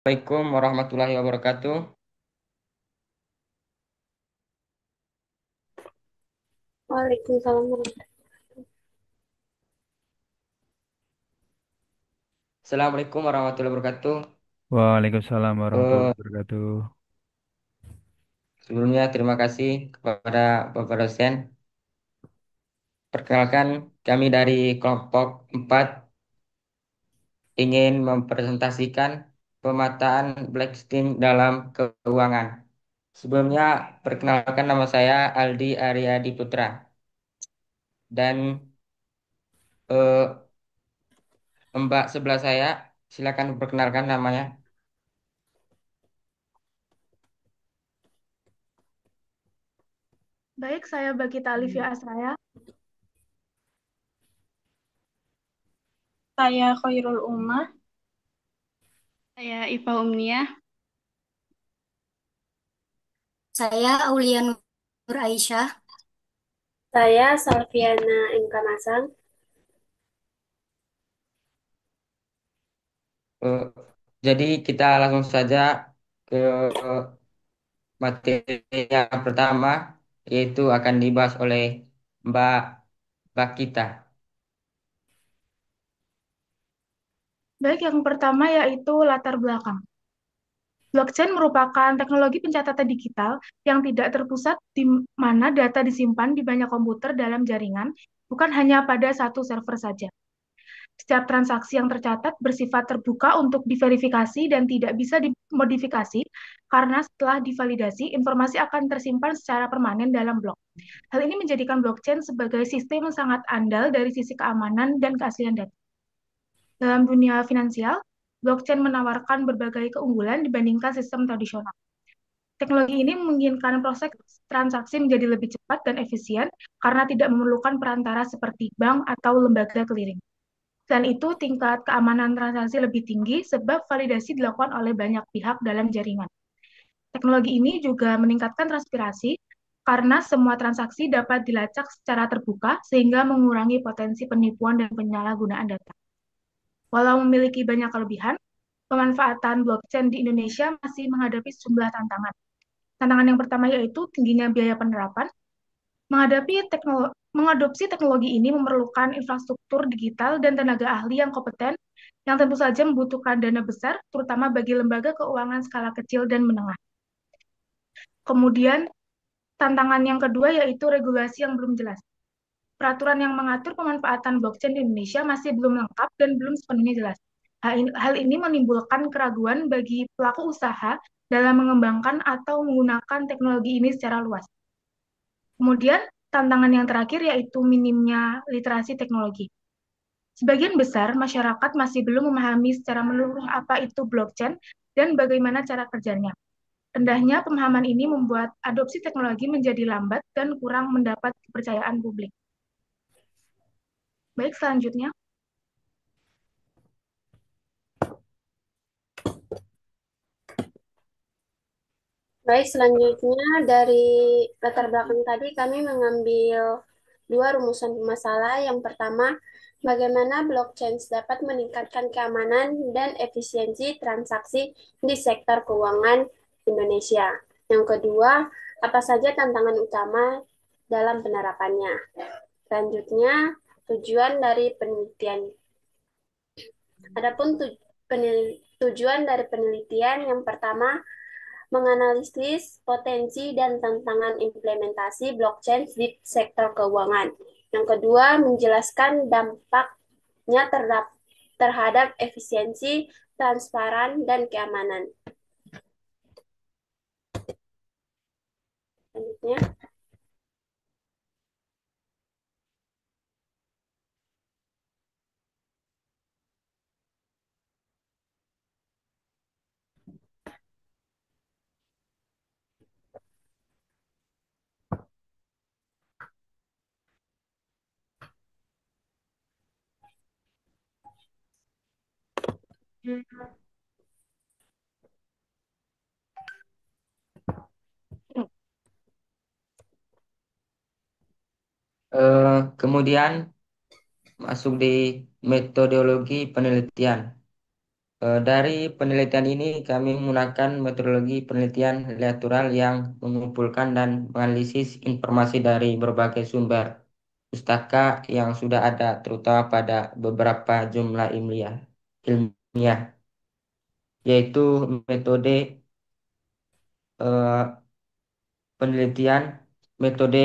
Assalamualaikum warahmatullahi wabarakatuh. Waalaikumsalam warahmatullahi Assalamualaikum warahmatullahi wabarakatuh. Waalaikumsalam Eh, warahmatullahi wabarakatuh. Sebelumnya terima kasih kepada Bapak dosen. Perkenalkan kami dari kelompok 4 ingin mempresentasikan pemetaan Blackstream dalam keuangan. Sebelumnya perkenalkan nama saya Aldi Aryadi Putra dan eh, Mbak sebelah saya silakan perkenalkan namanya. Baik, saya Bagita Alivia Asraya. Saya Khairul Ummah. Saya Iva Umnia. Saya Aulia Nur Aisyah. Saya Salviana MK Masang. Eh, jadi kita langsung saja ke materi yang pertama, yaitu akan dibahas oleh Mbak Bakita. Baik, yang pertama yaitu latar belakang. Blockchain merupakan teknologi pencatatan digital yang tidak terpusat di mana data disimpan di banyak komputer dalam jaringan, bukan hanya pada satu server saja. Setiap transaksi yang tercatat bersifat terbuka untuk diverifikasi dan tidak bisa dimodifikasi karena setelah divalidasi, informasi akan tersimpan secara permanen dalam blok. Hal ini menjadikan blockchain sebagai sistem yang sangat andal dari sisi keamanan dan keaslian data. Dalam dunia finansial, blockchain menawarkan berbagai keunggulan dibandingkan sistem tradisional. Teknologi ini memungkinkan proses transaksi menjadi lebih cepat dan efisien karena tidak memerlukan perantara seperti bank atau lembaga clearing. Selain itu, tingkat keamanan transaksi lebih tinggi sebab validasi dilakukan oleh banyak pihak dalam jaringan. Teknologi ini juga meningkatkan transparansi karena semua transaksi dapat dilacak secara terbuka sehingga mengurangi potensi penipuan dan penyalahgunaan data. Walau memiliki banyak kelebihan, pemanfaatan blockchain di Indonesia masih menghadapi sejumlah tantangan. Tantangan yang pertama yaitu tingginya biaya penerapan. Mengadopsi teknologi ini memerlukan infrastruktur digital dan tenaga ahli yang kompeten, yang tentu saja membutuhkan dana besar, terutama bagi lembaga keuangan skala kecil dan menengah. Kemudian, tantangan yang kedua yaitu regulasi yang belum jelas. Peraturan yang mengatur pemanfaatan blockchain di Indonesia masih belum lengkap dan belum sepenuhnya jelas. Hal ini menimbulkan keraguan bagi pelaku usaha dalam mengembangkan atau menggunakan teknologi ini secara luas. Kemudian, tantangan yang terakhir yaitu minimnya literasi teknologi. Sebagian besar masyarakat masih belum memahami secara menyeluruh apa itu blockchain dan bagaimana cara kerjanya. Rendahnya pemahaman ini membuat adopsi teknologi menjadi lambat dan kurang mendapat kepercayaan publik. Baik, selanjutnya. Baik, selanjutnya dari latar belakang tadi kami mengambil dua rumusan masalah. Yang pertama, bagaimana blockchain dapat meningkatkan keamanan dan efisiensi transaksi di sektor keuangan Indonesia. Yang kedua, apa saja tantangan utama dalam penerapannya. Selanjutnya, tujuan dari penelitian. Adapun tujuan dari penelitian yang pertama, menganalisis potensi dan tantangan implementasi blockchain di sektor keuangan. Yang kedua, menjelaskan dampaknya terhadap efisiensi, transparan, dan keamanan. Selanjutnya, Kemudian masuk di metodologi penelitian. Dari penelitian ini kami menggunakan metodologi penelitian lateral yang mengumpulkan dan menganalisis informasi dari berbagai sumber pustaka yang sudah ada, terutama pada beberapa jumlah ilmiah, yaitu metode eh, penelitian, metode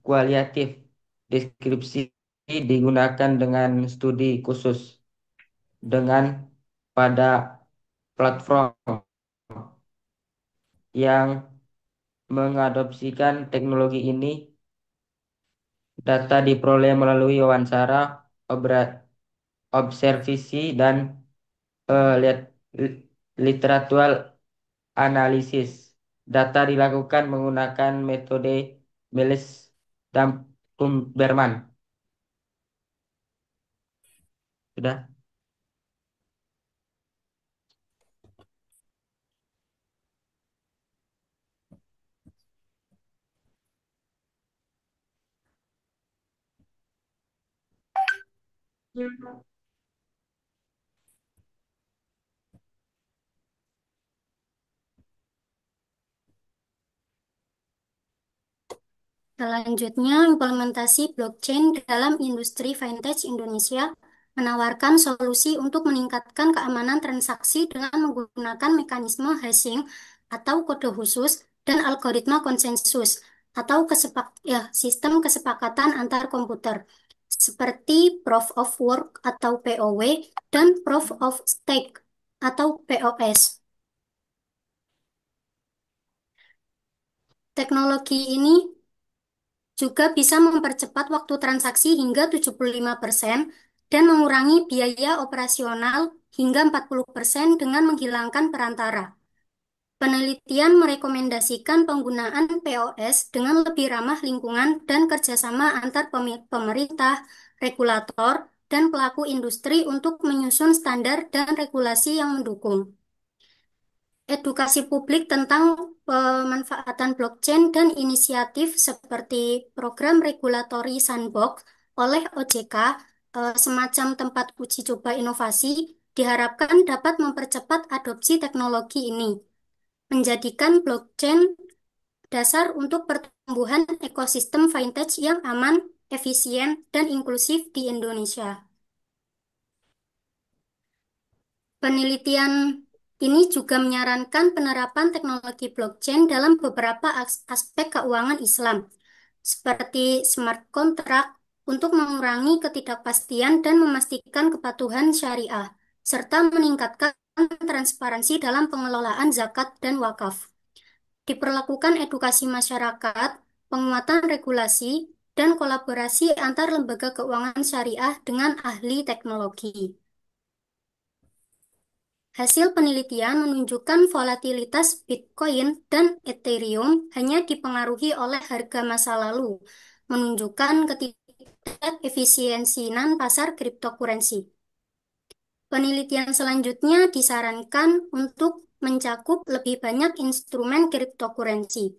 kualitatif, deskripsi digunakan dengan studi khusus dengan pada platform yang mengadopsikan teknologi ini. Data diperoleh melalui wawancara, observasi, dan lihat literatur analisis. Data dilakukan menggunakan metode Meles dan Berman. Sudah. Selanjutnya, implementasi blockchain dalam industri vintage Indonesia menawarkan solusi untuk meningkatkan keamanan transaksi dengan menggunakan mekanisme hashing atau kode khusus dan algoritma konsensus atau sistem kesepakatan antar komputer seperti Proof of Work atau POW dan Proof of Stake atau POS. Teknologi ini juga bisa mempercepat waktu transaksi hingga 75% dan mengurangi biaya operasional hingga 40% dengan menghilangkan perantara. Penelitian merekomendasikan penggunaan POS dengan lebih ramah lingkungan dan kerjasama antar pemerintah, regulator, dan pelaku industri untuk menyusun standar dan regulasi yang mendukung. Edukasi publik tentang pemanfaatan blockchain dan inisiatif seperti program regulatory sandbox oleh OJK, semacam tempat uji coba inovasi, diharapkan dapat mempercepat adopsi teknologi ini, menjadikan blockchain dasar untuk pertumbuhan ekosistem vintage yang aman, efisien, dan inklusif di Indonesia. Penelitian ini juga menyarankan penerapan teknologi blockchain dalam beberapa aspek keuangan Islam, seperti smart contract untuk mengurangi ketidakpastian dan memastikan kepatuhan syariah, serta meningkatkan transparansi dalam pengelolaan zakat dan wakaf. Diperlakukan edukasi masyarakat, penguatan regulasi, dan kolaborasi antar lembaga keuangan syariah dengan ahli teknologi. Hasil penelitian menunjukkan volatilitas Bitcoin dan Ethereum hanya dipengaruhi oleh harga masa lalu, menunjukkan ketidakefisiensian pasar cryptocurrency. Penelitian selanjutnya disarankan untuk mencakup lebih banyak instrumen cryptocurrency.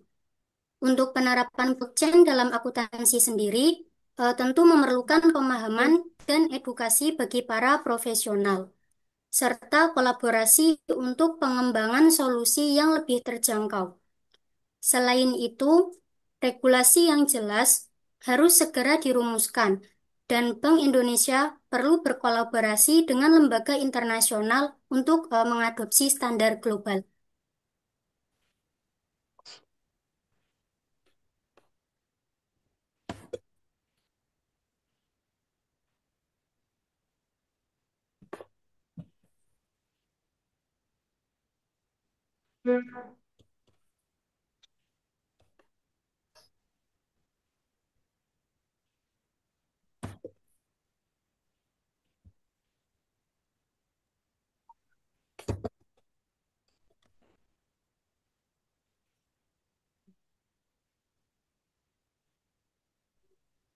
Untuk penerapan blockchain dalam akuntansi sendiri, tentu memerlukan pemahaman dan edukasi bagi para profesional, serta kolaborasi untuk pengembangan solusi yang lebih terjangkau. Selain itu, regulasi yang jelas harus segera dirumuskan, dan Bank Indonesia perlu berkolaborasi dengan lembaga internasional untuk mengadopsi standar global.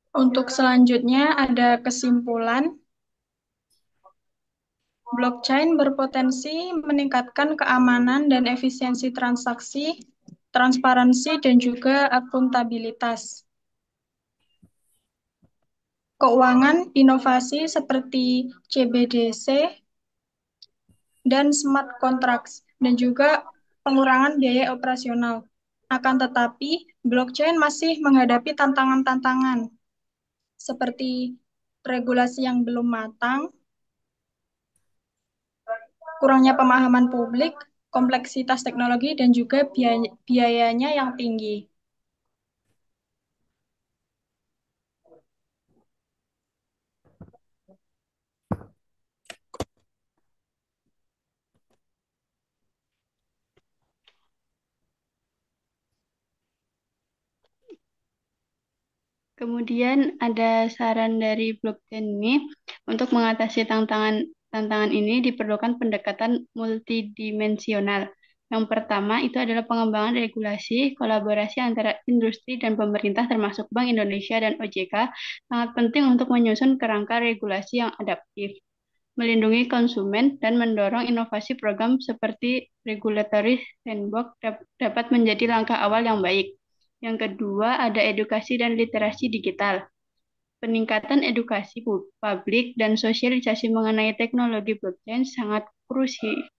Untuk selanjutnya ada kesimpulan. Blockchain berpotensi meningkatkan keamanan dan efisiensi transaksi, transparansi, dan juga akuntabilitas. Keuangan inovasi seperti CBDC dan smart contracts, dan juga pengurangan biaya operasional. Akan tetapi, blockchain masih menghadapi tantangan-tantangan seperti regulasi yang belum matang, kurangnya pemahaman publik, kompleksitas teknologi, dan juga biayanya yang tinggi. Kemudian ada saran dari blockchain ini untuk mengatasi tantangan tantangan ini diperlukan pendekatan multidimensional. Yang pertama itu adalah pengembangan regulasi, kolaborasi antara industri dan pemerintah termasuk Bank Indonesia dan OJK sangat penting untuk menyusun kerangka regulasi yang adaptif, melindungi konsumen, dan mendorong inovasi program seperti regulatory sandbox dapat menjadi langkah awal yang baik. Yang kedua, ada edukasi dan literasi digital. Peningkatan edukasi publik dan sosialisasi mengenai teknologi blockchain sangat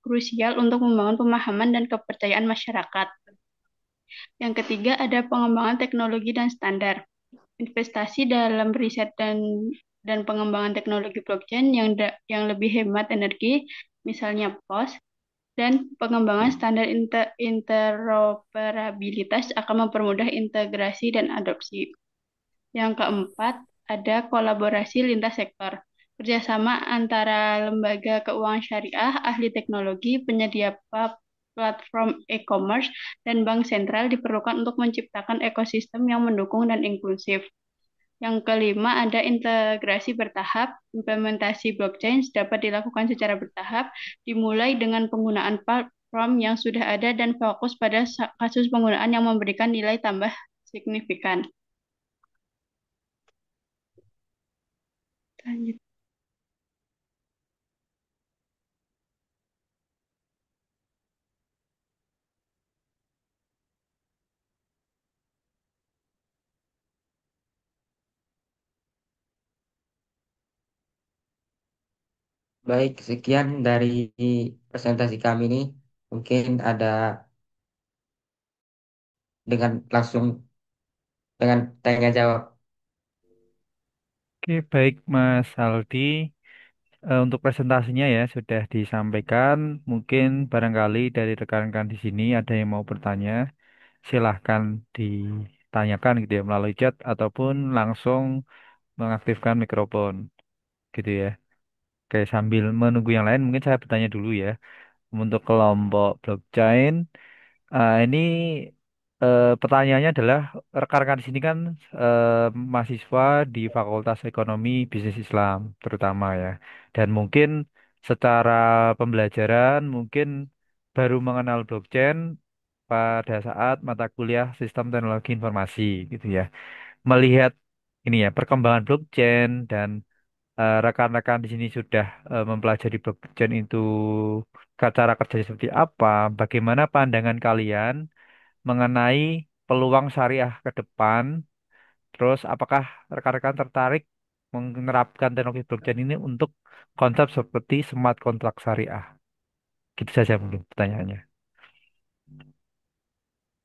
krusial untuk membangun pemahaman dan kepercayaan masyarakat. Yang ketiga, ada pengembangan teknologi dan standar. Investasi dalam riset dan pengembangan teknologi blockchain yang lebih hemat energi, misalnya POS, dan pengembangan standar interoperabilitas akan mempermudah integrasi dan adopsi. Yang keempat, ada kolaborasi lintas sektor. Kerjasama antara lembaga keuangan syariah, ahli teknologi, penyedia platform e-commerce, dan bank sentral diperlukan untuk menciptakan ekosistem yang mendukung dan inklusif. Yang kelima, ada integrasi bertahap. Implementasi blockchain dapat dilakukan secara bertahap, dimulai dengan penggunaan platform yang sudah ada dan fokus pada kasus penggunaan yang memberikan nilai tambah signifikan. Lanjut. Baik, sekian dari presentasi kami ini. Mungkin ada dengan langsung dengan tanya jawab. Oke, baik Mas Aldi. Untuk presentasinya ya sudah disampaikan. Mungkin barangkali dari rekan-rekan di sini ada yang mau bertanya. Silahkan ditanyakan gitu ya melalui chat ataupun langsung mengaktifkan mikrofon gitu ya. Oke, sambil menunggu yang lain mungkin saya bertanya dulu ya. Untuk kelompok blockchain, ini pertanyaannya adalah rekan-rekan di sini kan mahasiswa di Fakultas Ekonomi Bisnis Islam terutama ya. Dan mungkin secara pembelajaran mungkin baru mengenal blockchain pada saat mata kuliah Sistem Teknologi Informasi gitu ya. Melihat ini ya perkembangan blockchain dan rekan-rekan di sini sudah mempelajari blockchain itu cara kerjanya seperti apa, bagaimana pandangan kalian mengenai peluang syariah ke depan, terus apakah rekan-rekan tertarik menerapkan teknologi blockchain ini untuk konsep seperti smart contract syariah? Gitu saja mungkin pertanyaannya.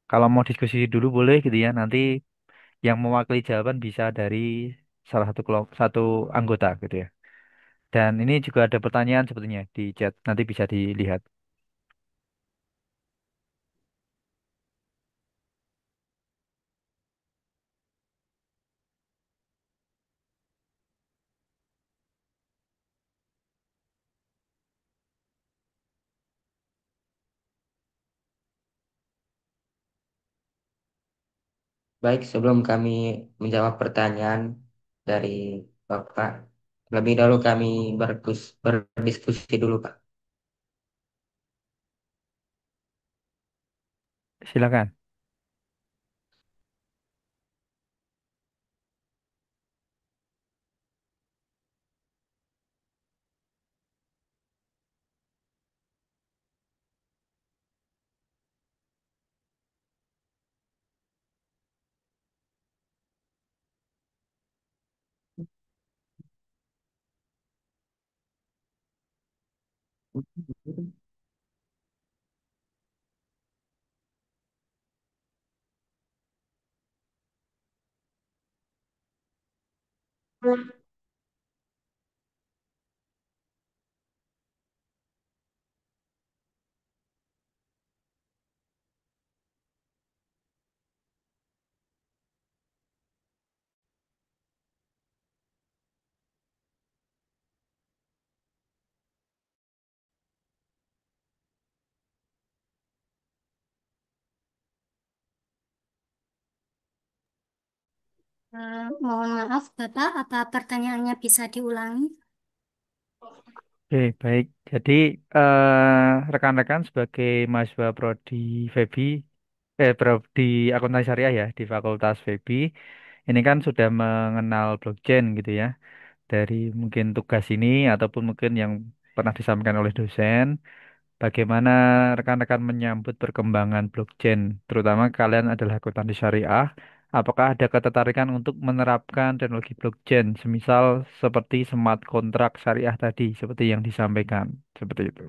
Kalau mau diskusi dulu boleh gitu ya, nanti yang mewakili jawaban bisa dari salah satu kelompok, satu anggota gitu ya. Dan ini juga ada pertanyaan sepertinya di chat, nanti bisa dilihat. Baik, sebelum kami menjawab pertanyaan dari Bapak, lebih dahulu kami berdiskusi dulu, Pak. Silakan. Mohon maaf, Bapak, apa pertanyaannya bisa diulangi? Oke, baik. Jadi rekan-rekan sebagai mahasiswa prodi FEBI, prodi akuntansi syariah ya di Fakultas FEBI, ini kan sudah mengenal blockchain gitu ya. Dari mungkin tugas ini ataupun mungkin yang pernah disampaikan oleh dosen. Bagaimana rekan-rekan menyambut perkembangan blockchain, terutama kalian adalah akuntansi syariah, apakah ada ketertarikan untuk menerapkan teknologi blockchain, semisal seperti smart kontrak syariah tadi, seperti yang disampaikan, seperti itu.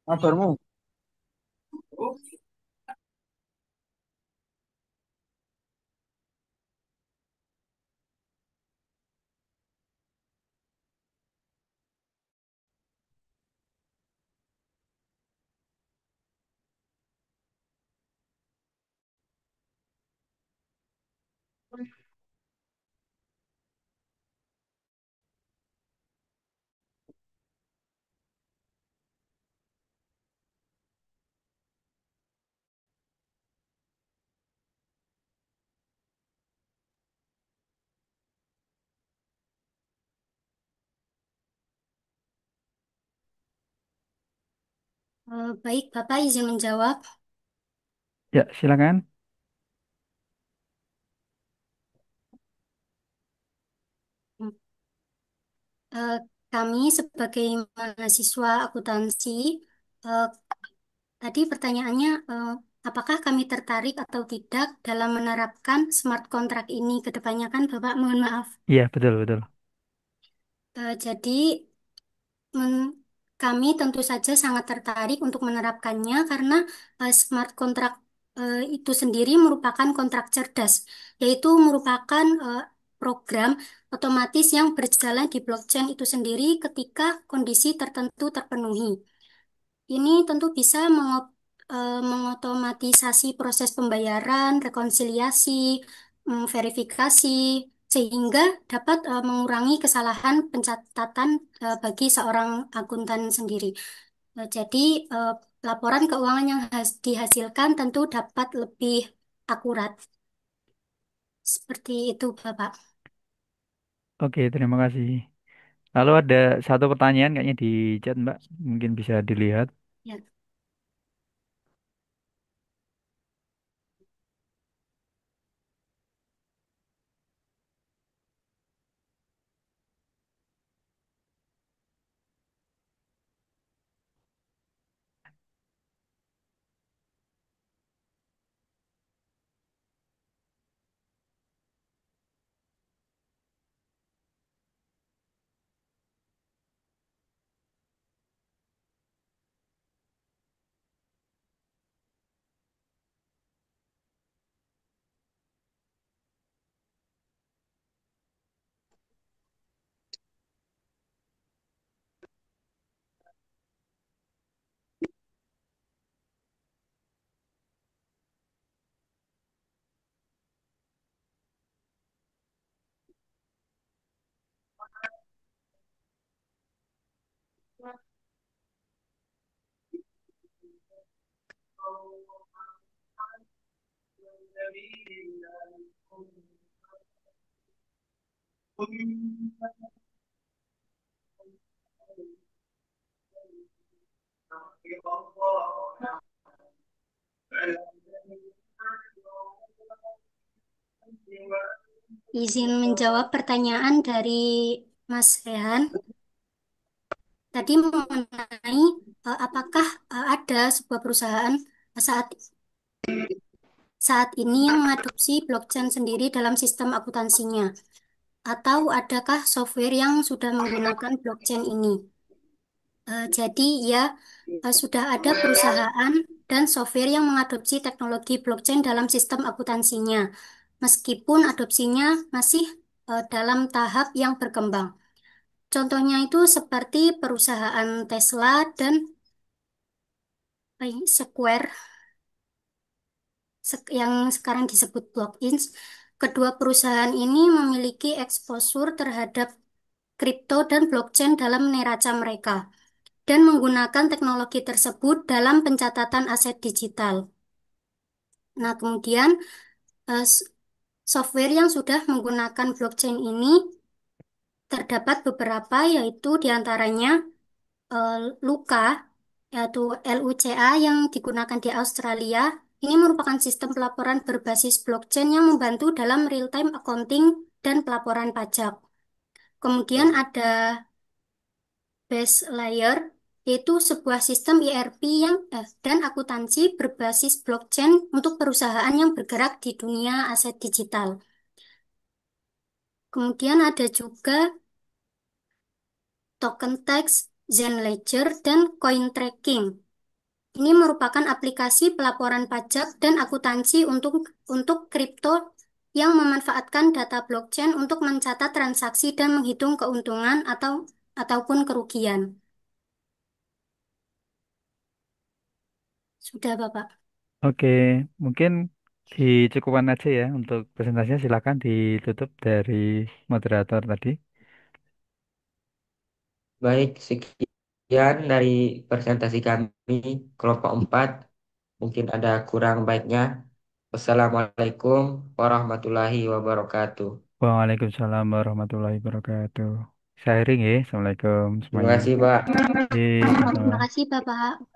Kabarmu? Baik, Bapak izin menjawab. Ya, silakan. Eh, Kami sebagai mahasiswa akuntansi, eh, tadi pertanyaannya, apakah kami tertarik atau tidak dalam menerapkan smart contract ini ke depannya kan, Bapak? Mohon maaf. Iya, betul, betul. Jadi, men- kami tentu saja sangat tertarik untuk menerapkannya karena smart contract itu sendiri merupakan kontrak cerdas, yaitu merupakan program otomatis yang berjalan di blockchain itu sendiri ketika kondisi tertentu terpenuhi. Ini tentu bisa mengotomatisasi proses pembayaran, rekonsiliasi, verifikasi, sehingga dapat mengurangi kesalahan pencatatan bagi seorang akuntan sendiri. Jadi, eh, laporan keuangan yang dihasilkan tentu dapat lebih akurat. Seperti itu, Bapak. Oke, terima kasih. Lalu ada satu pertanyaan kayaknya di chat, Mbak. Mungkin bisa dilihat. Ya. Izin menjawab pertanyaan dari Mas Rehan. Tadi mengenai apakah ada sebuah perusahaan saat saat ini yang mengadopsi blockchain sendiri dalam sistem akuntansinya, atau adakah software yang sudah menggunakan blockchain ini? Jadi ya, sudah ada perusahaan dan software yang mengadopsi teknologi blockchain dalam sistem akuntansinya, meskipun adopsinya masih dalam tahap yang berkembang. Contohnya itu seperti perusahaan Tesla dan Square yang sekarang disebut BlockInch. Kedua perusahaan ini memiliki eksposur terhadap kripto dan blockchain dalam neraca mereka dan menggunakan teknologi tersebut dalam pencatatan aset digital. Nah, kemudian eh, s- software yang sudah menggunakan blockchain ini terdapat beberapa, yaitu diantaranya eh, Luca, yaitu LUCA yang digunakan di Australia. Ini merupakan sistem pelaporan berbasis blockchain yang membantu dalam real-time accounting dan pelaporan pajak. Kemudian ada Base Layer, yaitu sebuah sistem ERP dan akuntansi berbasis blockchain untuk perusahaan yang bergerak di dunia aset digital. Kemudian ada juga Token Tax, Zenledger, dan Coin Tracking. Ini merupakan aplikasi pelaporan pajak dan akuntansi untuk kripto yang memanfaatkan data blockchain untuk mencatat transaksi dan menghitung keuntungan ataupun kerugian. Sudah, Bapak. Oke, mungkin dicukupkan aja ya untuk presentasinya. Silakan ditutup dari moderator tadi. Baik, sekian dari presentasi kami kelompok 4. Mungkin ada kurang baiknya. Wassalamualaikum warahmatullahi wabarakatuh. Waalaikumsalam warahmatullahi wabarakatuh. Sharing ya. Assalamualaikum Terima semuanya. kasih, Pak. Sama. Terima kasih, Bapak.